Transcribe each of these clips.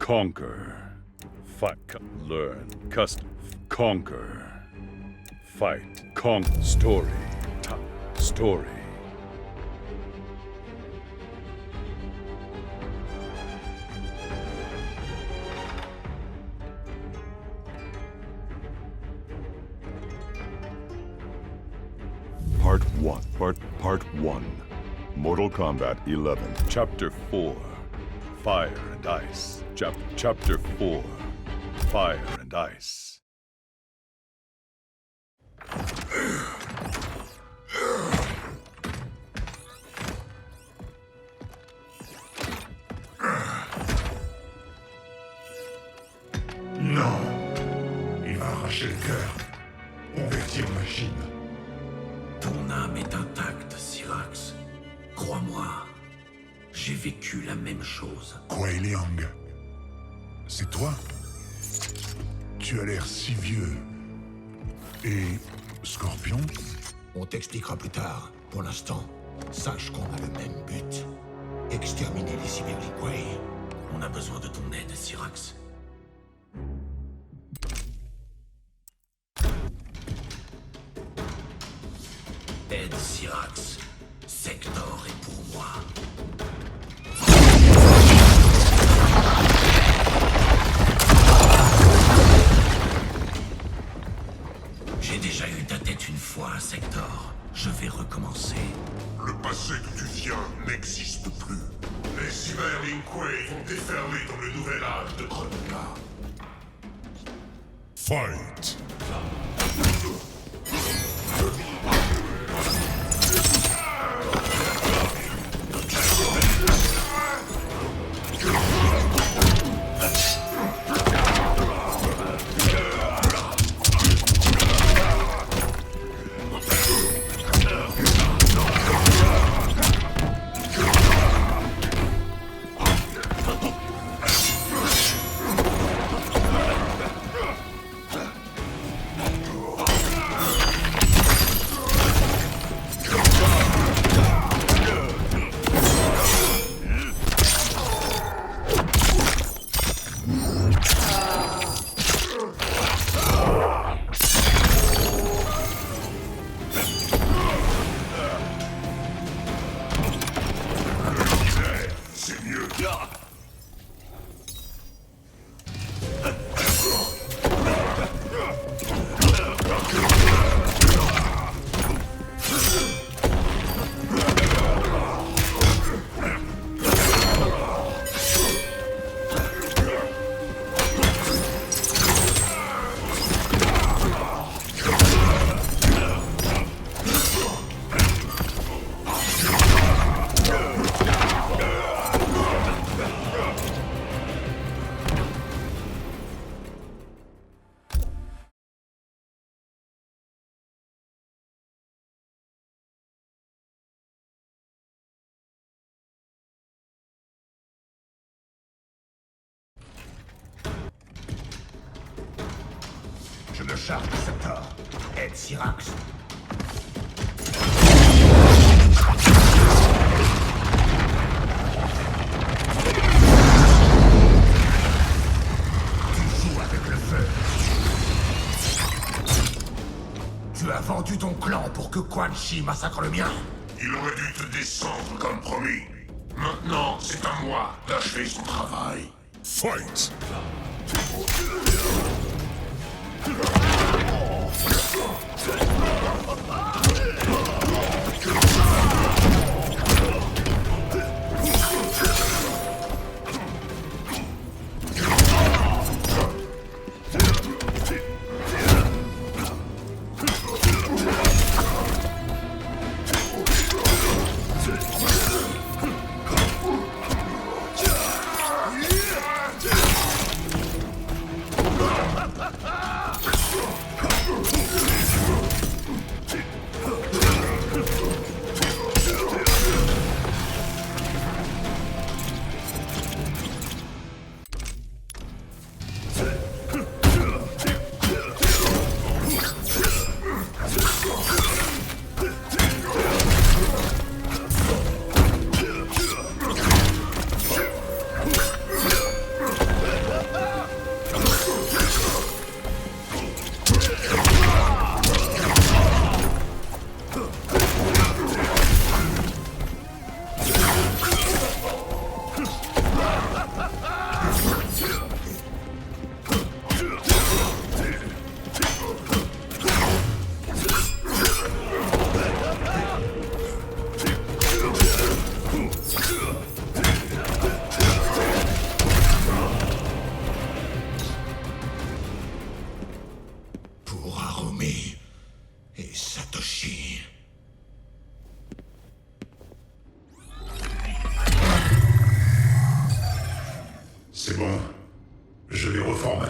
Conquer. Fight. Learn. Custom. Conquer. Fight. Story. Story. Part 1. Mortal Kombat 11. Chapter 4. Fire and Ice. Chapter 4. Fire and Ice. Non. Il va arracher le cœur. Convertir machine. Ton âme est intacte, Syrax. Crois-moi, j'ai vécu la même chose. Kuei Liang. C'est toi? Tu as l'air si vieux. Et... Scorpion? On t'expliquera plus tard. Pour l'instant, sache qu'on a le même but. Exterminer les cyberliquets. On a besoin de ton aide, Syrax. Aide Syrax. Sector est pour moi. J'ai déjà eu ta tête une fois, Sector. Je vais recommencer. Le passé d'où tu viens n'existe plus. Les cyberliquets vont déferler dans le nouvel âge de Kronika. Fight! Je me charge de Sector. Aide Syrax. Tu joues avec le feu. Tu as vendu ton clan pour que Quan Chi massacre le mien. Il aurait dû te descendre comme promis. Maintenant, c'est à moi d'achever son travail. Fight!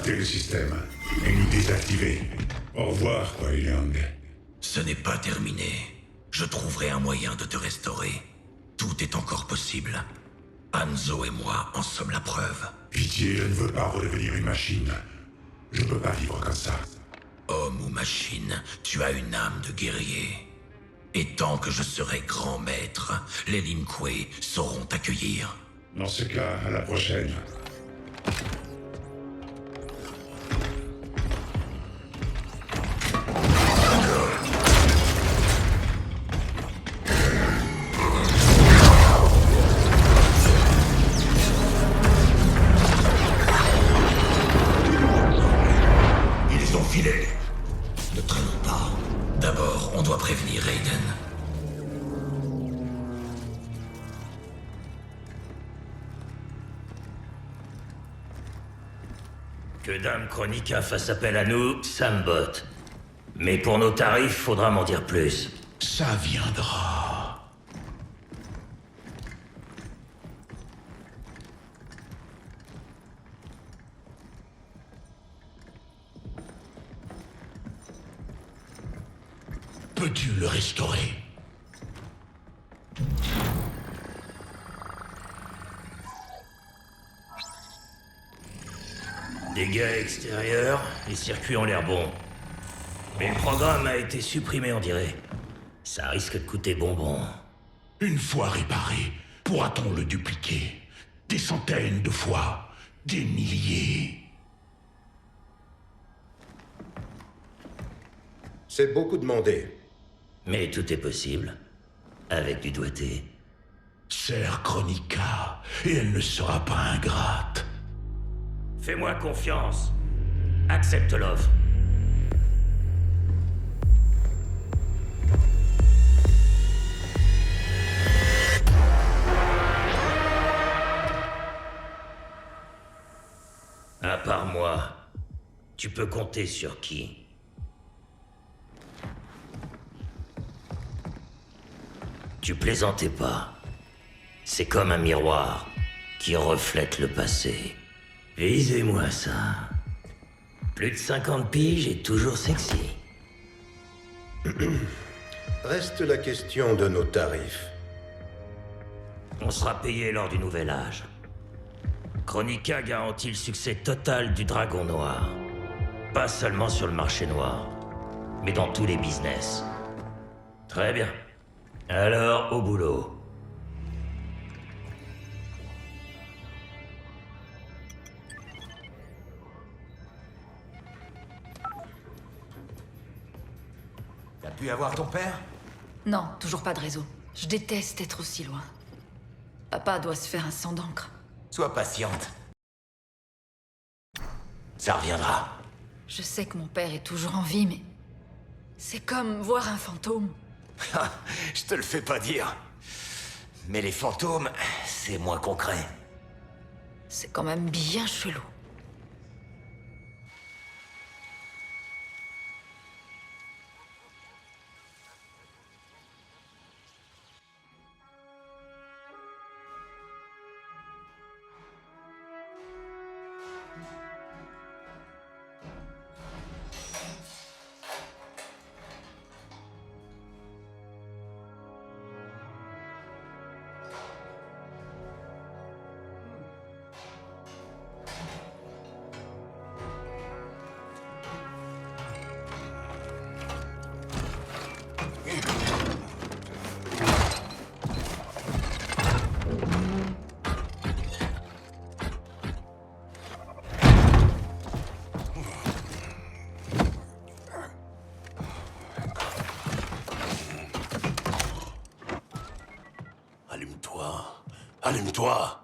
pirater le système et nous désactiver. Au revoir, Kuai Liang. Ce n'est pas terminé. Je trouverai un moyen de te restaurer. Tout est encore possible. Hanzo et moi en sommes la preuve. Pitié, je ne veux pas redevenir une machine. Je peux pas vivre comme ça. Homme ou machine, tu as une âme de guerrier. Et tant que je serai grand maître, les Lin Kuei sauront t'accueillir. Dans ce cas, à la prochaine. Ils ont filé. Ne traînons pas. D'abord, on doit prévenir Raiden. Que Dame Chronica fasse appel à nous, ça me botte. Mais pour nos tarifs, faudra m'en dire plus. Ça viendra. Peux-tu le restaurer? Dégâts extérieurs, les circuits ont l'air bons. Mais le programme a été supprimé, on dirait. Ça risque de coûter bonbon. Une fois réparé, pourra-t-on le dupliquer? Des centaines de fois, des milliers. C'est beaucoup demandé. Mais tout est possible. Avec du doigté. Sers Chronica, et elle ne sera pas ingrate. Fais-moi confiance. Accepte l'offre. À part moi, tu peux compter sur qui? Tu plaisantais pas. C'est comme un miroir qui reflète le passé. Visez-moi ça. Plus de 50 piges et toujours sexy. Reste la question de nos tarifs. On sera payé lors du nouvel âge. Chronica garantit le succès total du Dragon Noir. Pas seulement sur le marché noir, mais dans tous les business. Très bien. Alors, au boulot. T'as pu avoir ton père? Non, toujours pas de réseau. Je déteste être aussi loin. Papa doit se faire un sang d'encre. Sois patiente. Ça reviendra. Je sais que mon père est toujours en vie, mais... c'est comme voir un fantôme. Je te le fais pas dire. Mais les fantômes, c'est moins concret. C'est quand même bien chelou. Allume-toi. Allume-toi.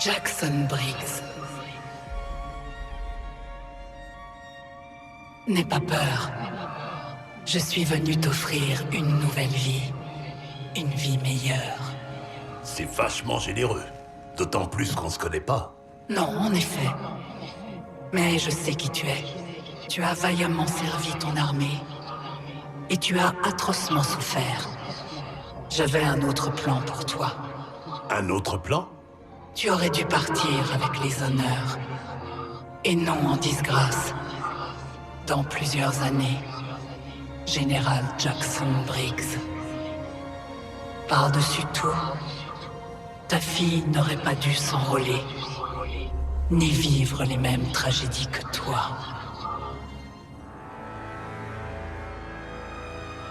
Jackson Briggs. N'aie pas peur. Je suis venu t'offrir une nouvelle vie. Une vie meilleure. C'est vachement généreux. D'autant plus qu'on se connaît pas. Non, en effet. Mais je sais qui tu es. Tu as vaillamment servi ton armée. Et tu as atrocement souffert. J'avais un autre plan pour toi. Un autre plan? Tu aurais dû partir avec les honneurs. Et non en disgrâce. Dans plusieurs années. Général Jackson Briggs. Par-dessus tout, ta fille n'aurait pas dû s'enrôler, ni vivre les mêmes tragédies que toi.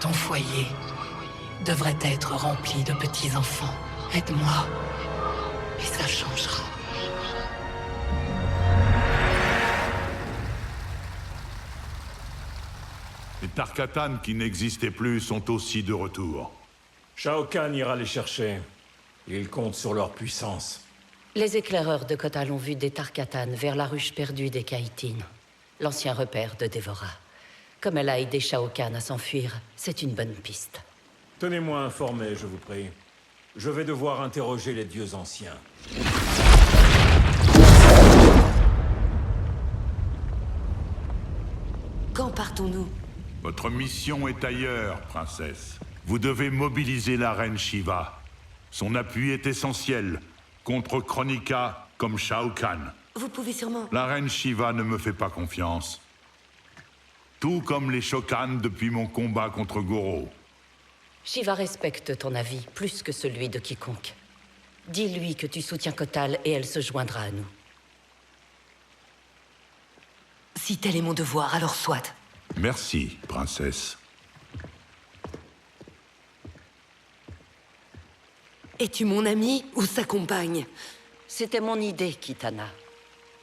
Ton foyer devrait être rempli de petits-enfants. Aide-moi, et ça changera. Les Tarkatan qui n'existaient plus sont aussi de retour. Shao Kahn ira les chercher. Il compte sur leur puissance. Les éclaireurs de Kotal ont vu des Tarkatan vers la ruche perdue des Kaïtines, l'ancien repère de Dévora. Comme elle a aidé Shao Kahn à s'enfuir, c'est une bonne piste. Tenez-moi informé, je vous prie. Je vais devoir interroger les dieux anciens. Quand partons-nous? Votre mission est ailleurs, princesse. Vous devez mobiliser la reine Shiva. Son appui est essentiel, contre Kronika comme Shao Kahn. Vous pouvez sûrement... La reine Shiva ne me fait pas confiance. Tout comme les Shokan depuis mon combat contre Goro. Shiva respecte ton avis, plus que celui de quiconque. Dis-lui que tu soutiens Kotal et elle se joindra à nous. Si tel est mon devoir, alors soit. Merci, princesse. Es-tu mon ami ou sa compagne? C'était mon idée, Kitana.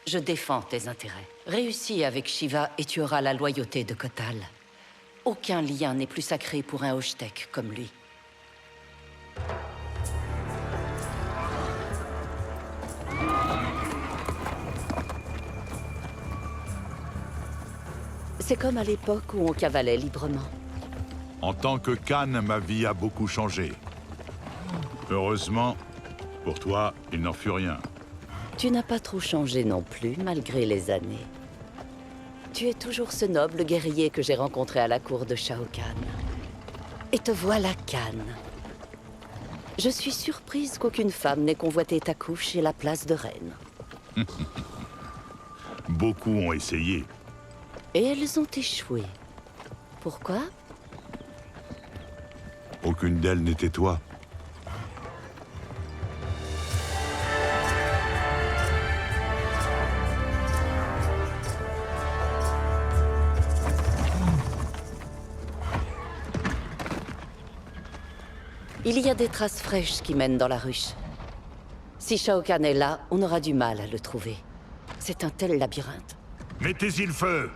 Je défends tes intérêts. Réussis avec Shiva et tu auras la loyauté de Kotal. Aucun lien n'est plus sacré pour un Hoshtek comme lui. C'est comme à l'époque où on cavalait librement. En tant que Khan, ma vie a beaucoup changé. Heureusement, pour toi, il n'en fut rien. Tu n'as pas trop changé non plus, malgré les années. Tu es toujours ce noble guerrier que j'ai rencontré à la cour de Shao Kahn. Et te voilà Khan. Je suis surprise qu'aucune femme n'ait convoité ta couche et la place de reine. Beaucoup ont essayé. Et elles ont échoué. Pourquoi? Aucune d'elles n'était toi. Il y a des traces fraîches qui mènent dans la ruche. Si Shao Kahn est là, on aura du mal à le trouver. C'est un tel labyrinthe. Mettez-y le feu!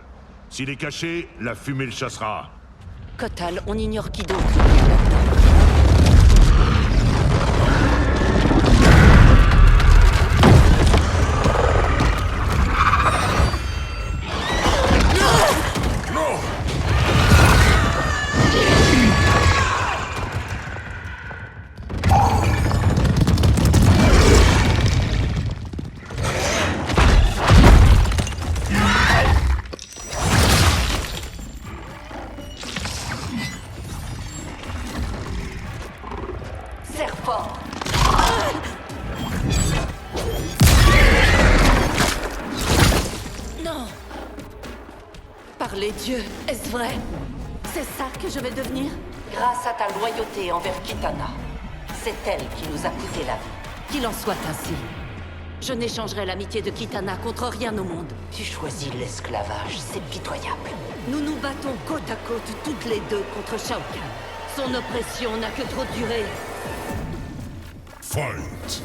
S'il est caché, la fumée le chassera. Kotal, on ignore qui d'autre il y a là-dedans. Non! Par les dieux, est-ce vrai? C'est ça que je vais devenir? Grâce à ta loyauté envers Kitana. C'est elle qui nous a coûté la vie. Qu'il en soit ainsi. Je n'échangerai l'amitié de Kitana contre rien au monde. Tu choisis l'esclavage, c'est pitoyable. Nous nous battons côte à côte, toutes les deux, contre Shao Kahn. Son oppression n'a que trop duré. Fight!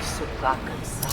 C'est pas comme ça.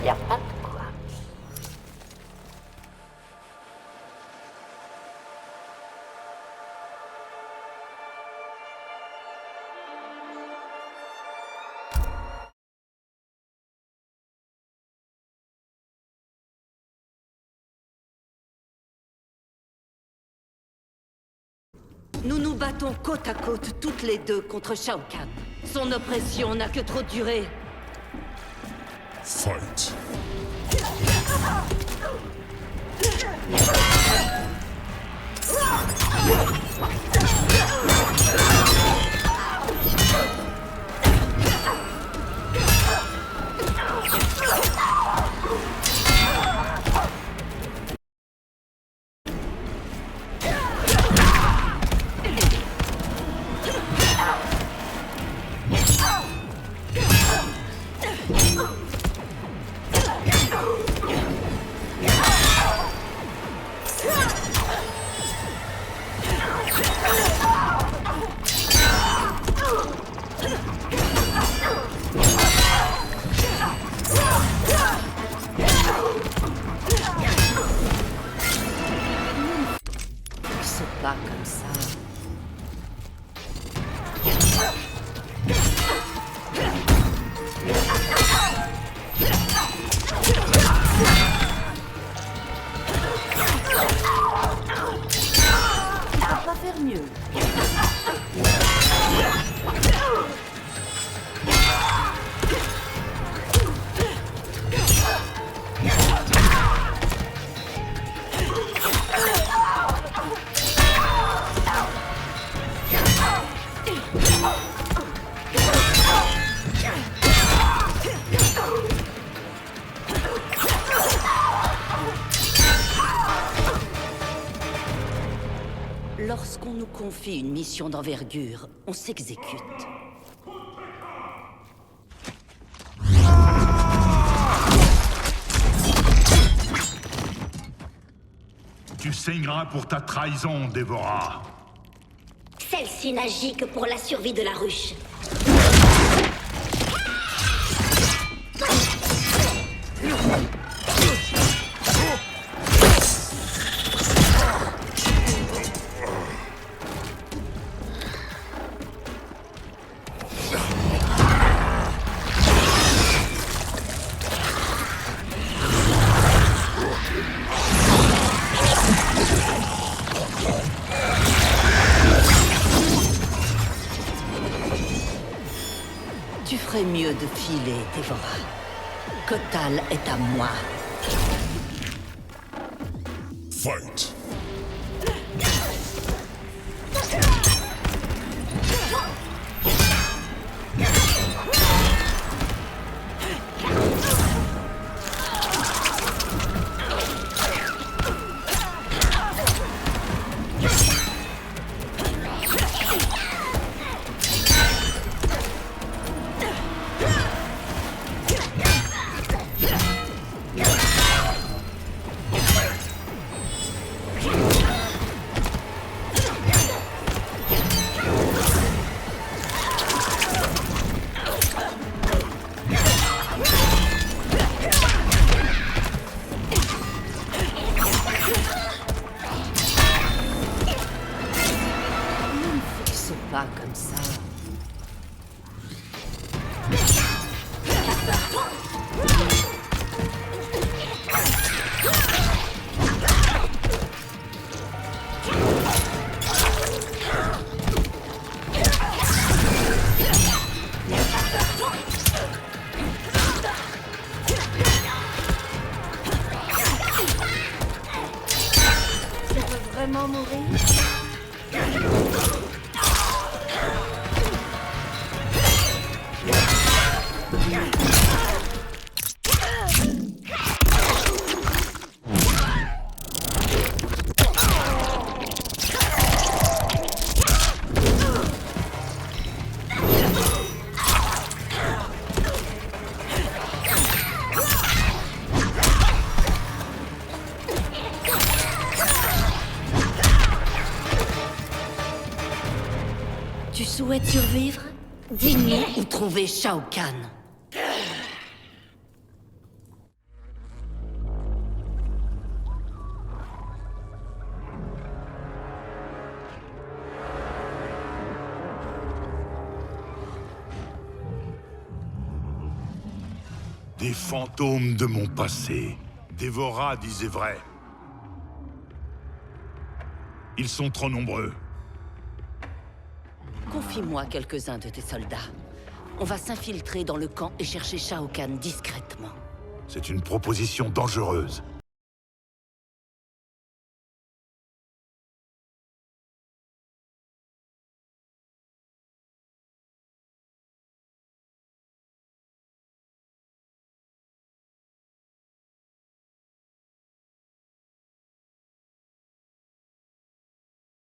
Y a pas de quoi. Nous nous battons côte à côte, toutes les deux, contre Shao Kahn. Son oppression n'a que trop duré. Fight. C'est pas comme ça. Tu peux pas faire mieux. Lorsqu'on nous confie une mission d'envergure, on s'exécute. Tu saigneras pour ta trahison, Dévora. Celle-ci n'agit que pour la survie de la ruche. Tu ferais mieux de filer, Dévora. Kotal est à moi. Fight. mourir? Tu souhaites survivre? Dis-nous où trouver Shao Kahn. Des fantômes de mon passé. Dévora disait vrai. Ils sont trop nombreux. Confie-moi quelques-uns de tes soldats. On va s'infiltrer dans le camp et chercher Shao Kahn discrètement. C'est une proposition dangereuse.